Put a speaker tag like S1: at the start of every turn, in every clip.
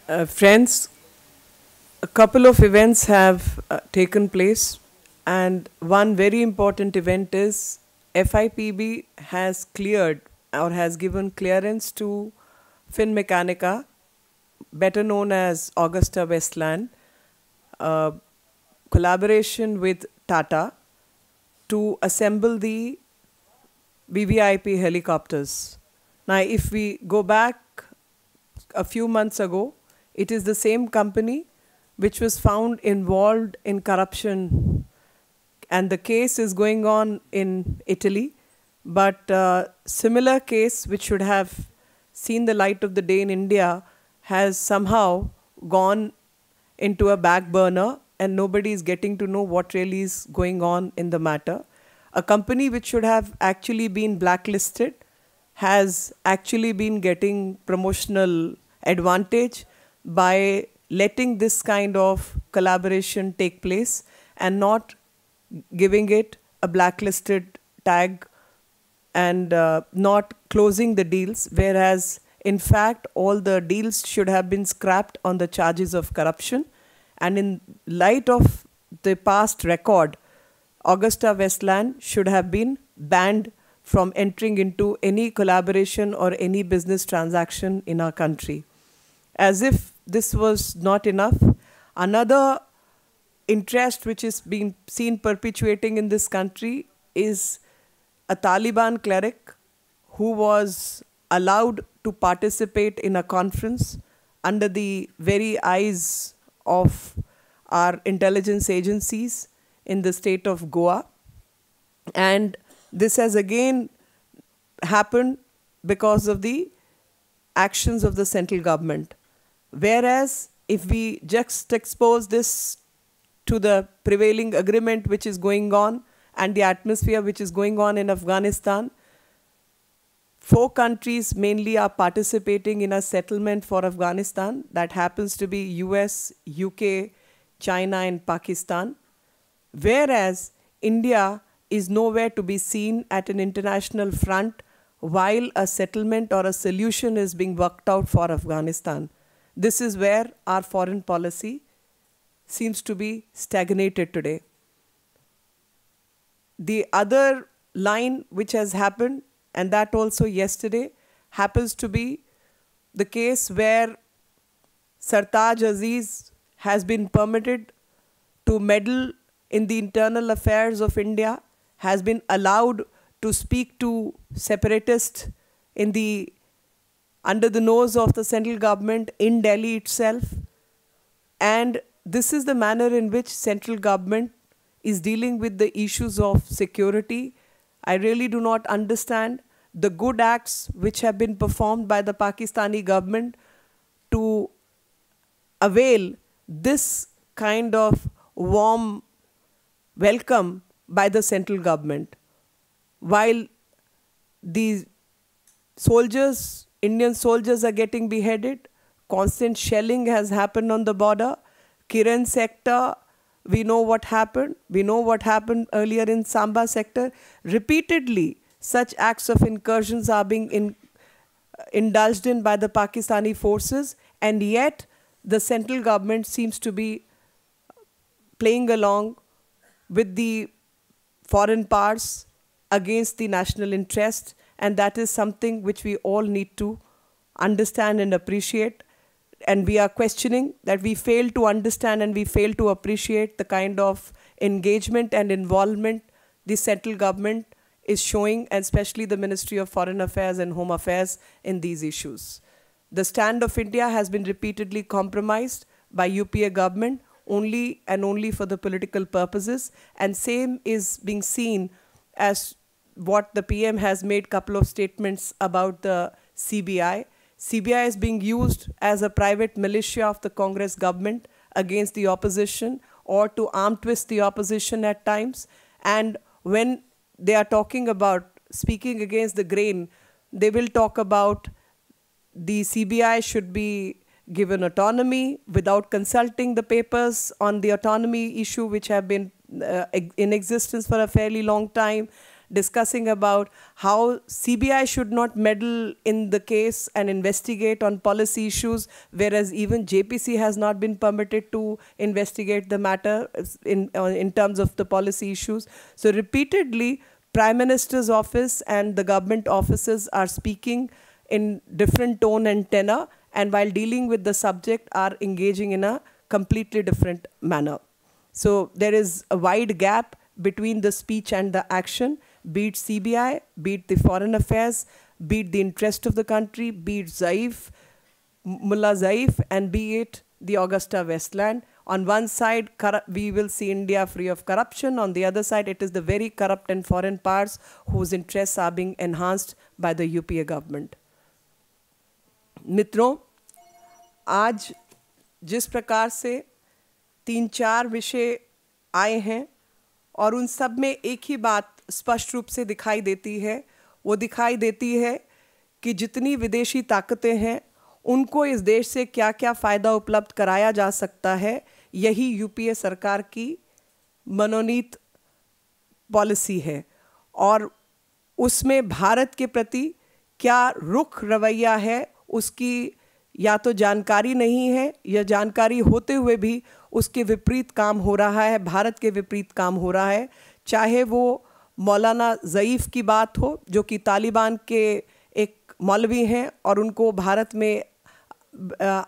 S1: Friends, a couple of events have taken place, and one very important event is FIPB has cleared or has given clearance to Finmechanica, better known as Augusta Westland, uh, collaboration with Tata to assemble the VVIP helicopters. Now, if we go back a few months ago, it is the same company which was found involved in corruption, and the case is going on in Italy. But similar case, which should have seen the light of the day in India, has somehow gone into a back burner, and nobody is getting to know what really is going on in the matter. A company which should have actually been blacklisted has actually been getting promotional advantage by letting this kind of collaboration take place and not giving it a blacklisted tag and not closing the deals, whereas in fact all the deals should have been scrapped on the charges of corruption. And in light of the past record, Augusta Westland should have been banned from entering into any collaboration or any business transaction in our country. As if this was not enough, another interest which is being seen perpetuating in this country is a Taliban cleric who was allowed to participate in a conference under the very eyes of our intelligence agencies in the state of Goa. And this has again happened because of the actions of the central government. Whereas if we juxtapose this to the prevailing agreement which is going on and the atmosphere which is going on in Afghanistan, four countries mainly are participating in a settlement for Afghanistan. That happens to be US, UK, China and Pakistan. Whereas India is nowhere to be seen at an international front while a settlement or a solution is being worked out for Afghanistan. This is where our foreign policy seems to be stagnated today. The other line which has happened, and that also yesterday, happens to be the case where Sartaj Aziz has been permitted to meddle in the internal affairs of India, has been allowed to speak to separatists in the under the nose of the central government in Delhi itself. And this is the manner in which central government is dealing with the issues of security. I really do not understand the good acts which have been performed by the Pakistani government to avail this kind of warm welcome by the central government. While the soldiers, Indian soldiers are getting beheaded, constant shelling has happened on the border. Kiran sector, we know what happened. We know what happened earlier in Samba sector. Repeatedly, such acts of incursions are being indulged in by the Pakistani forces, and yet the central government seems to be playing along with the foreign powers against the national interest, and that is something which we all need to understand and appreciate. And we are questioning that we fail to understand and we fail to appreciate the kind of engagement and involvement the central government is showing, and especially the Ministry of Foreign Affairs and Home Affairs in these issues. The stand of India has been repeatedly compromised by UPA government only and only for the political purposes, and same is being seen as what the PM has made couple of statements about the CBI. CBI is being used as a private militia of the Congress government against the opposition or to arm twist the opposition at times. And when they are talking about speaking against the grain, they will talk about the CBI should be given autonomy without consulting the papers on the autonomy issue which have been in existence for a fairly long time. discussing about how CBI should not meddle in the case and investigate on policy issues, whereas even JPC has not been permitted to investigate the matter in terms of the policy issues. So repeatedly, Prime Minister's office and the government offices are speaking in different tone and tenor, and while dealing with the subject are engaging in a completely different manner. So there is a wide gap between the speech and the action, be it CBI, be it the foreign affairs, be it the interest of the country, be it Zaif, Mullah Zaif, and be it the Augusta Westland. On one side, we will see India free of corruption. On the other side, it is the very corrupt and foreign powers whose interests are being enhanced by the UPA government. मित्रों, आज जिस प्रकार से 3-4 विषय आए हैं और उन सब में एक ही बात स्पष्ट रूप से दिखाई देती है, वो दिखाई देती है कि जितनी विदेशी ताकतें हैं उनको इस देश से क्या क्या फ़ायदा उपलब्ध कराया जा सकता है, यही यूपीए सरकार की मनोनीत पॉलिसी है। और उसमें भारत के प्रति क्या रुख रवैया है, उसकी या तो जानकारी नहीं है, या जानकारी होते हुए भी उसके विपरीत काम हो रहा है, भारत के विपरीत काम हो रहा है। चाहे वो मौलाना ज़ईफ़ की बात हो, जो कि तालिबान के एक मौलवी हैं और उनको भारत में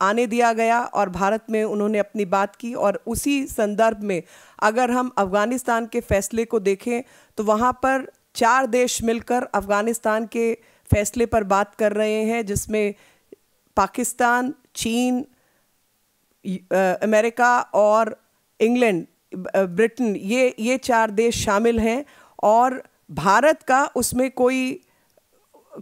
S1: आने दिया गया और भारत में उन्होंने अपनी बात की, और उसी संदर्भ में अगर हम अफ़गानिस्तान के फ़ैसले को देखें तो वहाँ पर 4 देश मिलकर अफ़गानिस्तान के फ़ैसले पर बात कर रहे हैं, जिसमें पाकिस्तान, चीन, अमेरिका और इंग्लैंड, ब्रिटेन, ये 4 देश शामिल हैं, और भारत का उसमें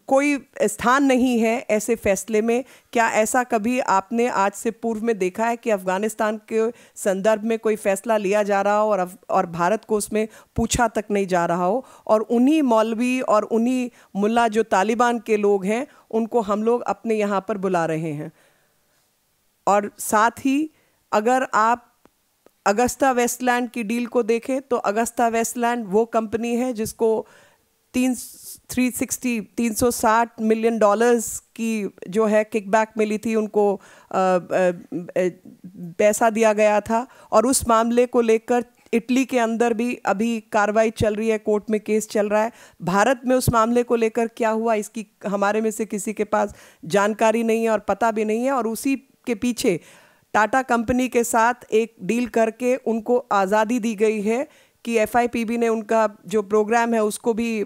S1: कोई स्थान नहीं है ऐसे फैसले में। क्या ऐसा कभी आपने आज से पूर्व में देखा है कि अफ़गानिस्तान के संदर्भ में कोई फ़ैसला लिया जा रहा हो और भारत को उसमें पूछा तक नहीं जा रहा हो? और उन्हीं मौलवी और उन्हीं मुल्ला जो तालिबान के लोग हैं, उनको हम लोग अपने यहाँ पर बुला रहे हैं। और साथ ही अगर आप अगस्ता वेस्टलैंड की डील को देखें तो अगस्ता वेस्टलैंड वो कंपनी है जिसको 360 मिलियन डॉलर्स की जो है किकबैक मिली थी, उनको पैसा दिया गया था, और उस मामले को लेकर इटली के अंदर भी अभी कार्रवाई चल रही है, कोर्ट में केस चल रहा है। भारत में उस मामले को लेकर क्या हुआ, इसकी हमारे में से किसी के पास जानकारी नहीं है और पता भी नहीं है। और उसी के पीछे टाटा कंपनी के साथ एक डील करके उनको आज़ादी दी गई है कि FIPB ने उनका जो प्रोग्राम है उसको भी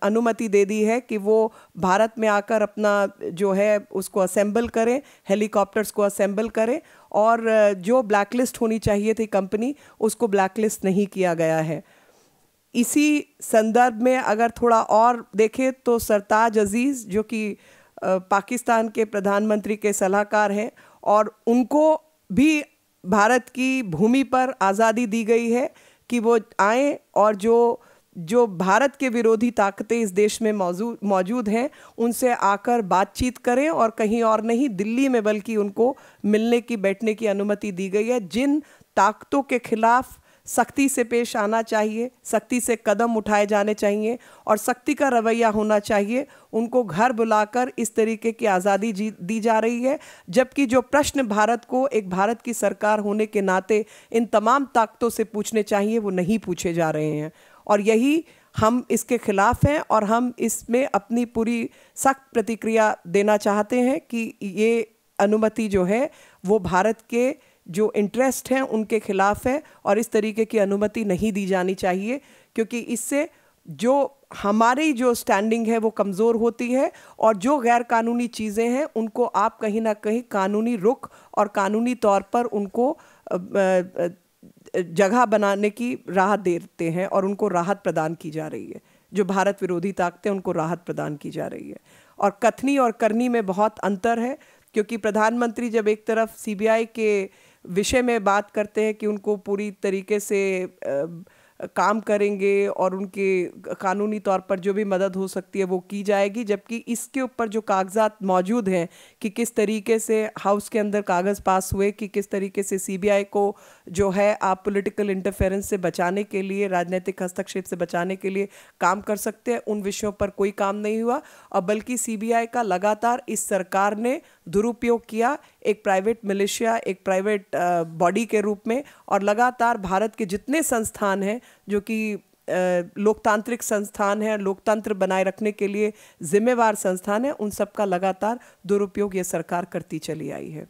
S1: अनुमति दे दी है कि वो भारत में आकर अपना जो है उसको असेंबल करें, हेलीकॉप्टर्स को असेंबल करें, और जो ब्लैकलिस्ट होनी चाहिए थी कंपनी, उसको ब्लैकलिस्ट नहीं किया गया है। इसी संदर्भ में अगर थोड़ा और देखें तो सरताज अजीज़, जो कि पाकिस्तान के प्रधानमंत्री के सलाहकार हैं, और उनको भी भारत की भूमि पर आज़ादी दी गई है कि वो आएँ और जो भारत के विरोधी ताकतें इस देश में मौजूद हैं उनसे आकर बातचीत करें, और कहीं और नहीं, दिल्ली में बल्कि उनको मिलने की, बैठने की अनुमति दी गई है। जिन ताकतों के खिलाफ सख्ती से पेश आना चाहिए, सख्ती से कदम उठाए जाने चाहिए और सख्ती का रवैया होना चाहिए, उनको घर बुलाकर इस तरीके की आज़ादी दी जा रही है। जबकि जो प्रश्न भारत को एक भारत की सरकार होने के नाते इन तमाम ताकतों से पूछने चाहिए, वो नहीं पूछे जा रहे हैं, और यही हम इसके ख़िलाफ़ हैं। और हम इसमें अपनी पूरी सख्त प्रतिक्रिया देना चाहते हैं कि ये अनुमति जो है वो भारत के जो इंटरेस्ट हैं उनके खिलाफ है, और इस तरीके की अनुमति नहीं दी जानी चाहिए, क्योंकि इससे जो हमारी जो स्टैंडिंग है वो कमज़ोर होती है, और जो गैर कानूनी चीज़ें हैं उनको आप कहीं ना कहीं कानूनी रुख और कानूनी तौर पर उनको जगह बनाने की राहत देते हैं, और उनको राहत प्रदान की जा रही है। जो भारत विरोधी ताकतें उनको राहत प्रदान की जा रही है। और कथनी और करनी में बहुत अंतर है, क्योंकि प्रधानमंत्री जब एक तरफ CBI के विषय में बात करते हैं कि उनको पूरी तरीके से काम करेंगे और उनके कानूनी तौर पर जो भी मदद हो सकती है वो की जाएगी। जबकि इसके ऊपर जो कागजात मौजूद हैं कि किस तरीके से हाउस के अंदर कागज़ पास हुए, कि किस तरीके से सीबीआई को जो है आप पॉलिटिकल इंटरफेरेंस से बचाने के लिए, राजनीतिक हस्तक्षेप से बचाने के लिए काम कर सकते हैं, उन विषयों पर कोई काम नहीं हुआ। और बल्कि सीबीआई का लगातार इस सरकार ने दुरुपयोग किया एक प्राइवेट मिलिशिया, एक प्राइवेट बॉडी के रूप में। और लगातार भारत के जितने संस्थान हैं जो कि लोकतांत्रिक संस्थान है, लोकतंत्र बनाए रखने के लिए जिम्मेवार संस्थान है, उन सब का लगातार दुरुपयोग ये सरकार करती चली आई है।